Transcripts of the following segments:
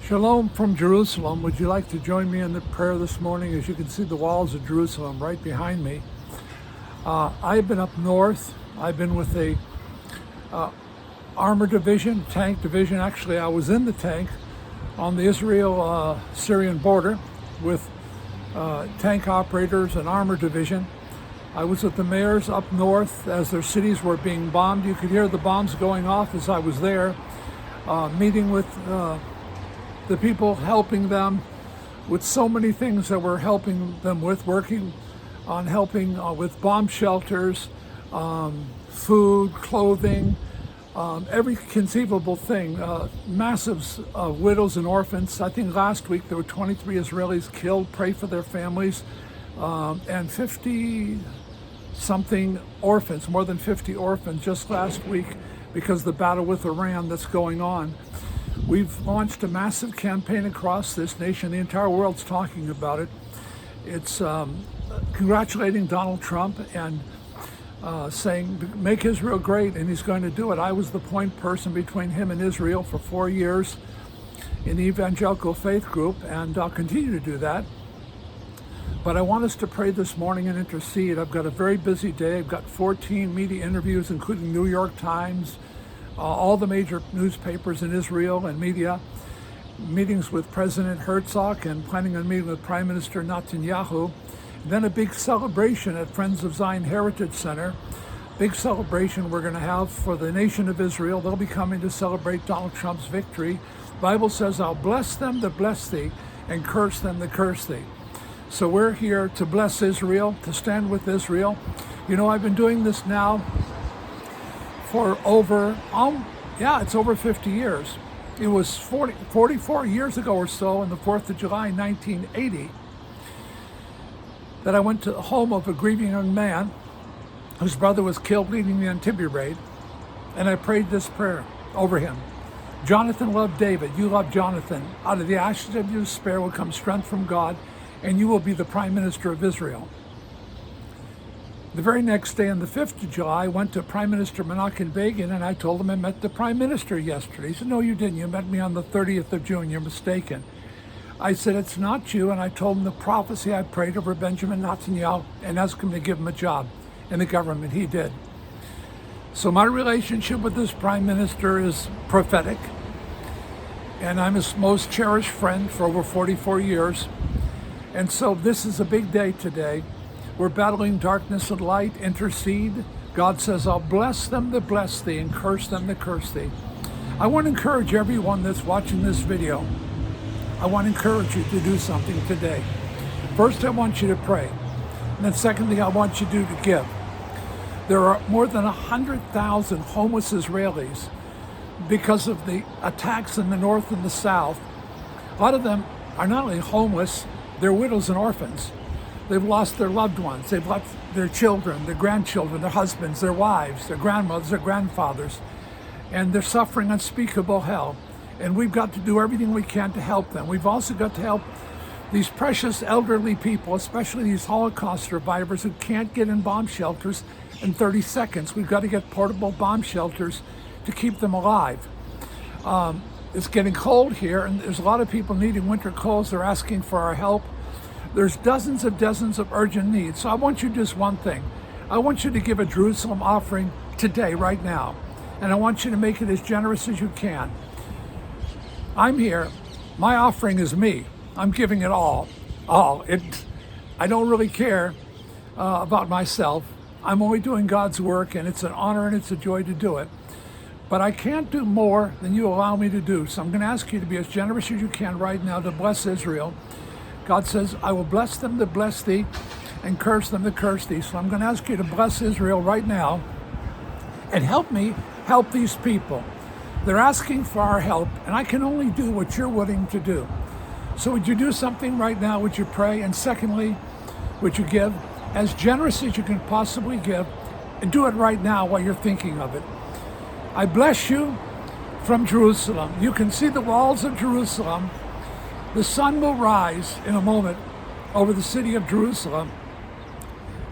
Shalom from Jerusalem. Would you like to join me in the prayer this morning? As you can see the walls of Jerusalem right behind me. I've been up north. I've been with a armor division, tank division. Actually, I was in the tank on the Israel-Syrian border with tank operators and armor division. I was with the mayors up north as their cities were being bombed. You could hear the bombs going off as I was there, meeting with the people, helping them with so many things that we're helping them with, working on helping with bomb shelters, food, clothing, every conceivable thing, massive widows and orphans. I think last week there were 23 Israelis killed, pray for their families, and 50 something orphans, more than 50 orphans just last week because of the battle with Iran that's going on. We've launched a massive campaign across this nation. The entire world's talking about it. It's congratulating Donald Trump and saying, make Israel great, and he's going to do it. I was the point person between him and Israel for 4 years in the evangelical faith group, and I'll continue to do that. But I want us to pray this morning and intercede. I've got a very busy day. I've got 14 media interviews, including New York Times, all the major newspapers in Israel and media, meetings with President Herzog and planning on meeting with Prime Minister Netanyahu. Then a big celebration at Friends of Zion Heritage Center. Big celebration we're going to have for the nation of Israel. They'll be coming to celebrate Donald Trump's victory. The Bible says, I'll bless them that bless thee and curse them that curse thee. So we're here to bless Israel, to stand with Israel. You know, I've been doing this now for over 50 years. It was 44 years ago or so, on the 4th of July, 1980, that I went to the home of a grieving young man whose brother was killed leading the Entebbe raid, and I prayed this prayer over him. Jonathan loved David, you love Jonathan. Out of the ashes of your despair will come strength from God, and you will be the Prime Minister of Israel. The very next day, on the 5th of July, I went to Prime Minister Menachem Begin, and I told him I met the Prime Minister yesterday. He said, no, you didn't. You met me on the 30th of June. You're mistaken. I said, it's not you. And I told him the prophecy I prayed over Benjamin Netanyahu and asked him to give him a job in the government. He did. So my relationship with this Prime Minister is prophetic. And I'm his most cherished friend for over 44 years. And so this is a big day today. We're battling darkness and light, intercede. God says, I'll bless them that bless thee and curse them that curse thee. I want to encourage everyone that's watching this video. I want to encourage you to do something today. First, I want you to pray. And then secondly, I want you to give. There are more than 100,000 homeless Israelis because of the attacks in the north and the south. A lot of them are not only homeless, they're widows and orphans. They've lost their loved ones. They've lost their children, their grandchildren, their husbands, their wives, their grandmothers, their grandfathers. And they're suffering unspeakable hell. And we've got to do everything we can to help them. We've also got to help these precious elderly people, especially these Holocaust survivors who can't get in bomb shelters in 30 seconds. We've got to get portable bomb shelters to keep them alive. It's getting cold here, and there's a lot of people needing winter clothes. They're asking for our help. There's dozens of urgent needs. So I want you to do just one thing. I want you to give a Jerusalem offering today, right now. And I want you to make it as generous as you can. I'm here. My offering is me. I'm giving it all. I don't really care about myself. I'm only doing God's work, and it's an honor and it's a joy to do it. But I can't do more than you allow me to do. So I'm going to ask you to be as generous as you can right now to bless Israel. God says, I will bless them that bless thee and curse them that curse thee. So I'm going to ask you to bless Israel right now and help me help these people. They're asking for our help, and I can only do what you're willing to do. So would you do something right now? Would you pray? And secondly, would you give as generous as you can possibly give, and do it right now while you're thinking of it. I bless you from Jerusalem. You can see the walls of Jerusalem. The sun will rise in a moment over the city of Jerusalem.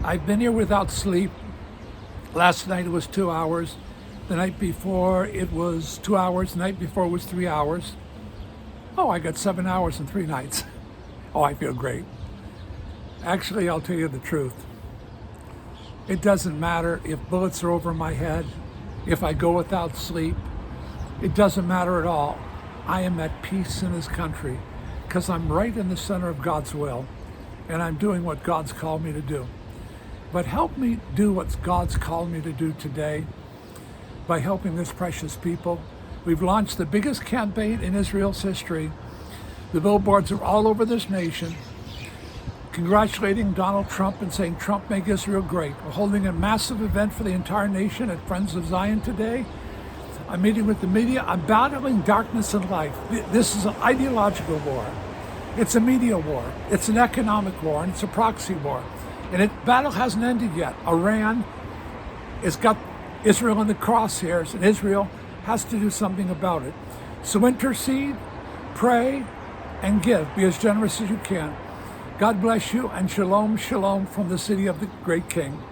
I've been here without sleep. Last night it was 2 hours. The night before it was 2 hours. The night before it was 3 hours. Oh, I got 7 hours and 3 nights. Oh, I feel great. Actually, I'll tell you the truth. It doesn't matter if bullets are over my head, if I go without sleep. It doesn't matter at all. I am at peace in this country because I'm right in the center of God's will and I'm doing what God's called me to do. But help me do what God's called me to do today by helping this precious people. We've launched the biggest campaign in Israel's history. The billboards are all over this nation, congratulating Donald Trump and saying, Trump, make Israel great. We're holding a massive event for the entire nation at Friends of Zion today. I'm meeting with the media. I'm battling darkness and light. This is an ideological war. It's a media war. It's an economic war, and it's a proxy war. And the battle hasn't ended yet. Iran has got Israel in the crosshairs, and Israel has to do something about it. So intercede, pray, and give. Be as generous as you can. God bless you, and shalom, shalom from the city of the great King.